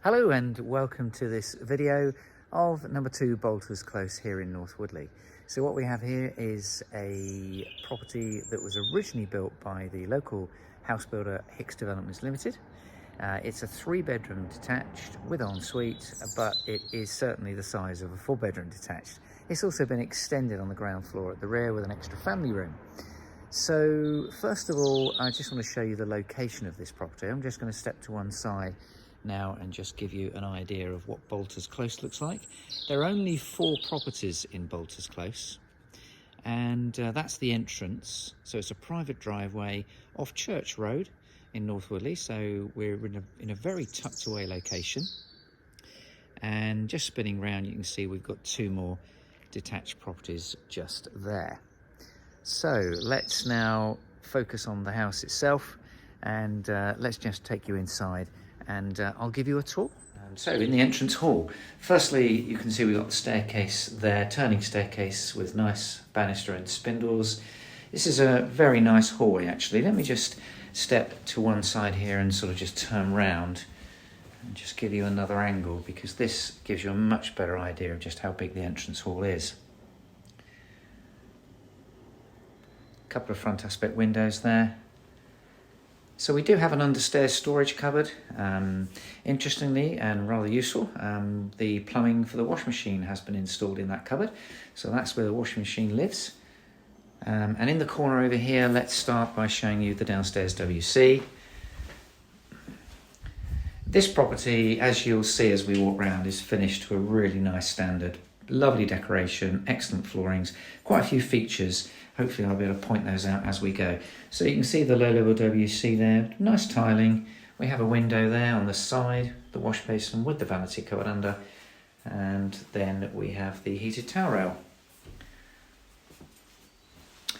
Hello and welcome to this video of number 2 Boulters Close here in North Woodley. So what we have here is a property that was originally built by the local house builder Hicks Developments Ltd. It's a 3-bedroom detached with ensuite, but it is certainly the size of a 4-bedroom detached. It's also been extended on the ground floor at the rear with an extra family room. So first of all, I just want to show you the location of this property. I'm just going to step to one side now and just give you an idea of what Boulters Close looks like. There are only 4 properties in Boulters Close, and that's the entrance. So it's a private driveway off Church Road in North Woodley, so we're in a very tucked away location. And just spinning round, you can see we've got 2 more detached properties just there. So let's now focus on the house itself, and let's just take you inside and I'll give you a tour. So in the entrance hall, firstly you can see we've got the staircase there, turning staircase with nice banister and spindles. This is a very nice hallway actually. Let me just step to one side here and sort of just turn round and just give you another angle, because this gives you a much better idea of just how big the entrance hall is. A couple of front aspect windows there. So we do have an understairs storage cupboard. Interestingly and rather useful, the plumbing for the washing machine has been installed in that cupboard. So that's where the washing machine lives. And in the corner over here, let's start by showing you the downstairs WC. This property, as you'll see as we walk around, is finished to a really nice standard. Lovely decoration, excellent floorings, quite a few features. Hopefully I'll be able to point those out as we go. So you can see the low-level WC there, nice tiling. We have a window there on the side, the wash basin with the vanity covered under, and then we have the heated towel rail.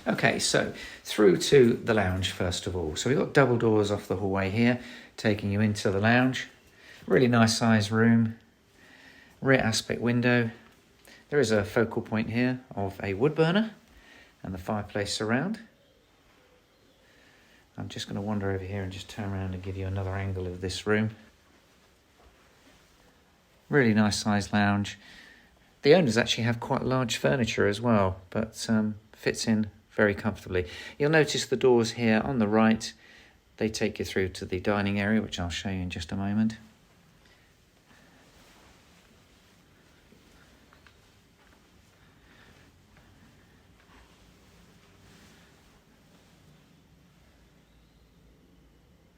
Okay, so through to the lounge first of all. So we've got double doors off the hallway here, taking you into the lounge. Really nice sized room, rear aspect window. There is a focal point here of a wood burner and the fireplace surround. I'm just going to wander over here and just turn around and give you another angle of this room. Really nice sized lounge. The owners actually have quite large furniture as well, but fits in very comfortably. You'll notice the doors here on the right, they take you through to the dining area, which I'll show you in just a moment.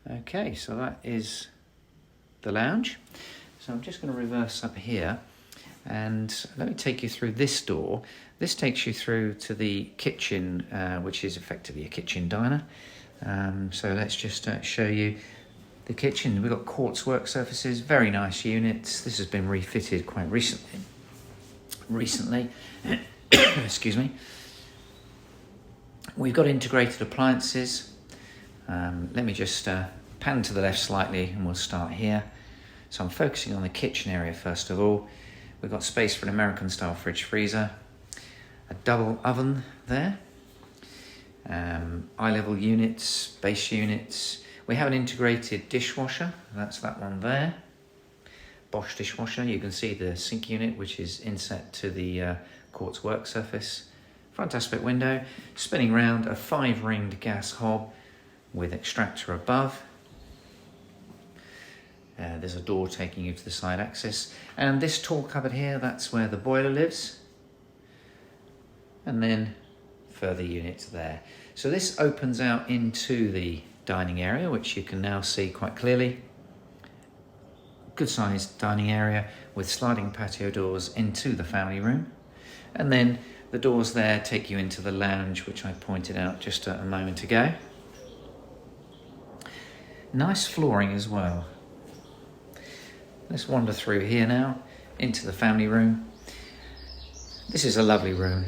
Okay, so that is the lounge. So I'm just going to reverse up here and let me take you through this door. This takes you through to the kitchen, which is effectively a kitchen diner. So let's just show you the kitchen. We've got quartz work surfaces, very nice units. This has been refitted quite recently. Excuse me. We've got integrated appliances. Let me just pan to the left slightly and we'll start here. So I'm focusing on the kitchen area first of all. We've got space for an American style fridge freezer, a double oven there, eye level units, base units. We have an integrated dishwasher, that's that one there. Bosch dishwasher. You can see the sink unit, which is inset to the quartz work surface. Front aspect window, spinning round, a 5-ringed gas hob with extractor above. There's a door taking you to the side access, and this tall cupboard here, that's where the boiler lives, and then further units there. So this opens out into the dining area, which you can now see quite clearly. Good sized dining area with sliding patio doors into the family room, and then the doors there take you into the lounge, which I pointed out just a moment ago. Nice flooring as well. Let's wander through here now into the family room. This is a lovely room,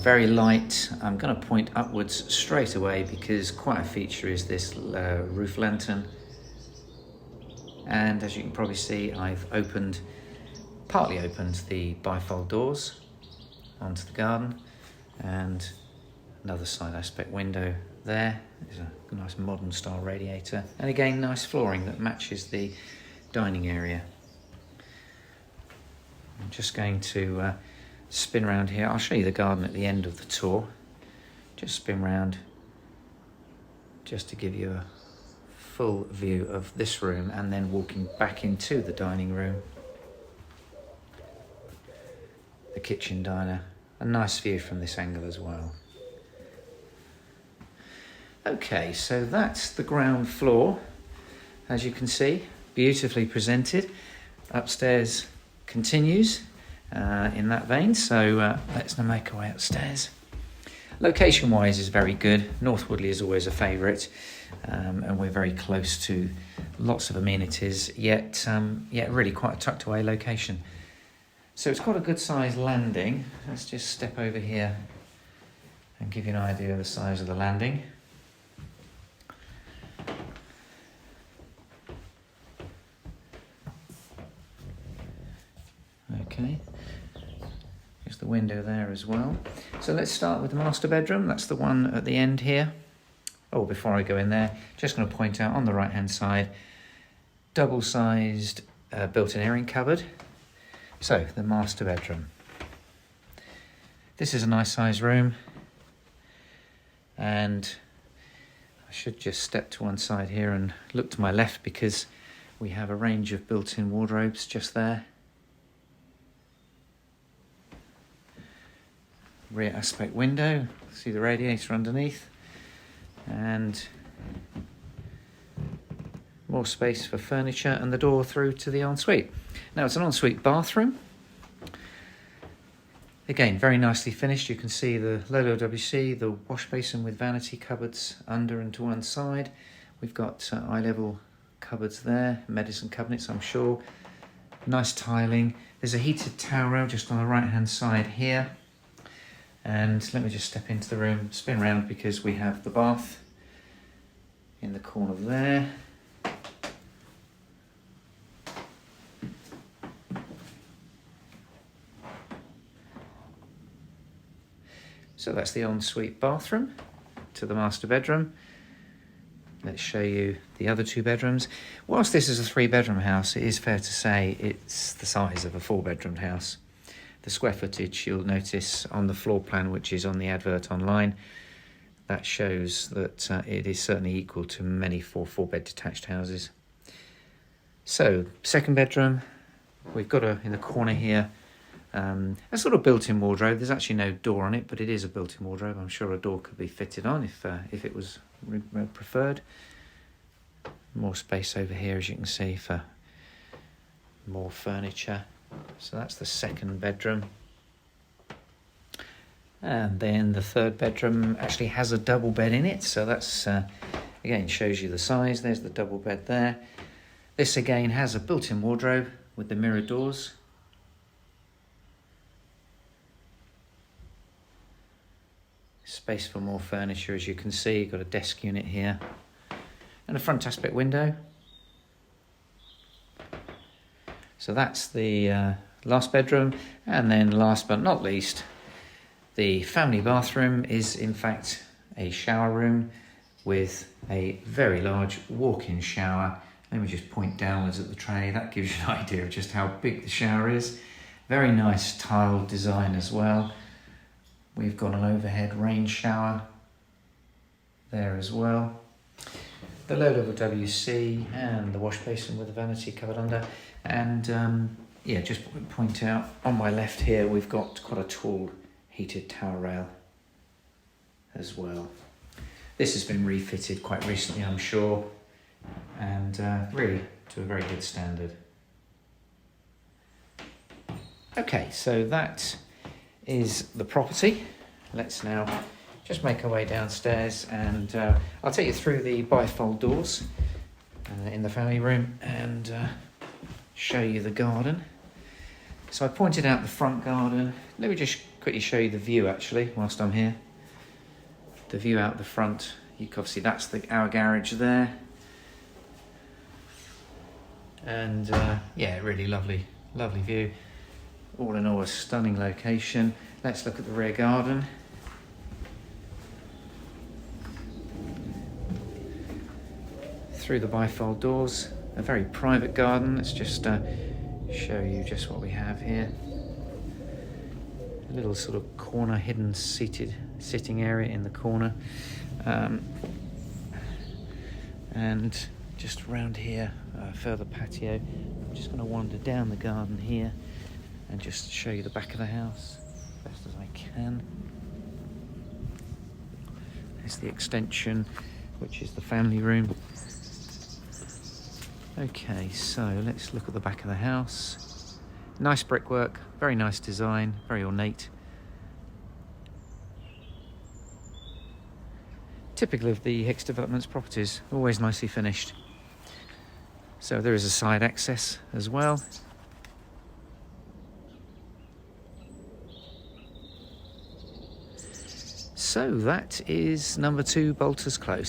very light. I'm going to point upwards straight away because quite a feature is this roof lantern. And as you can probably see, I've partly opened the bifold doors onto the garden, and another side aspect window there. There's a nice modern style radiator, and again nice flooring that matches the dining area. I'm just going to spin around here. I'll show you the garden at the end of the tour. Just spin round just to give you a full view of this room, and then walking back into the dining room, the kitchen diner. A nice view from this angle as well. Okay, so that's the ground floor. As you can see, beautifully presented. Upstairs continues in that vein, so let's now make our way upstairs. Location wise is very good. North Woodley is always a favourite, and we're very close to lots of amenities, yet really quite a tucked away location. So it's got a good sized landing. Let's just step over here and give you an idea of the size of the landing. Okay, there's the window there as well. So let's start with the master bedroom. That's the one at the end here. Oh, before I go in there, just going to point out on the right hand side, double-sized built-in airing cupboard. So the master bedroom. This is a nice sized room, and I should just step to one side here and look to my left because we have a range of built-in wardrobes just there. Rear aspect window, see the radiator underneath, and more space for furniture, and the door through to the ensuite. Now it's an ensuite bathroom. Again, very nicely finished. You can see the low WC, the wash basin with vanity cupboards under and to one side. We've got eye level cupboards there, medicine cabinets I'm sure. Nice tiling. There's a heated towel rail just on the right hand side here. And let me just step into the room, spin around, because we have the bath in the corner there. So that's the ensuite bathroom to the master bedroom. Let's show you the other two bedrooms. Whilst this is a 3-bedroom house, it is fair to say it's the size of a 4-bedroom house. The square footage, you'll notice on the floor plan, which is on the advert online, that shows that it is certainly equal to many 4-bed detached houses. So, second bedroom, we've got in the corner here, a sort of built-in wardrobe. There's actually no door on it, but it is a built-in wardrobe. I'm sure a door could be fitted on if it was preferred. More space over here, as you can see, for more furniture. So that's the second bedroom. And then the third bedroom actually has a double bed in it. So that's, again, shows you the size. There's the double bed there. This again has a built-in wardrobe with the mirror doors. Space for more furniture, as you can see. You've got a desk unit here. And a front aspect window. So that's the last bedroom, and then last but not least, the family bathroom is in fact a shower room with a very large walk-in shower. Let me just point downwards at the tray. That gives you an idea of just how big the shower is. Very nice tiled design as well. We've got an overhead rain shower there as well. The low level WC and the wash basin with the vanity covered under. And yeah, just point out on my left here, we've got quite a tall heated towel rail as well. This has been refitted quite recently, I'm sure, and really to a very good standard. Okay, so that is the property. Let's now just make our way downstairs, and I'll take you through the bifold doors in the family room and show you the garden. So I pointed out the front garden. Let me just quickly show you the view actually whilst I'm here. The view out the front, you can obviously, that's our garage there. And yeah, really lovely view. All in all, a stunning location. Let's look at the rear garden. Through the bifold doors, a very private garden. Let's just show you just what we have here. A little sort of corner, hidden sitting area in the corner. And just around here, further patio. I'm just going to wander down the garden here and just show you the back of the house as best as I can. There's the extension, which is the family room. Okay, so let's look at the back of the house. Nice brickwork, very nice design, very ornate. Typical of the Hicks Developments properties, always nicely finished. So there is a side access as well. So that is number 2 Boulters Close.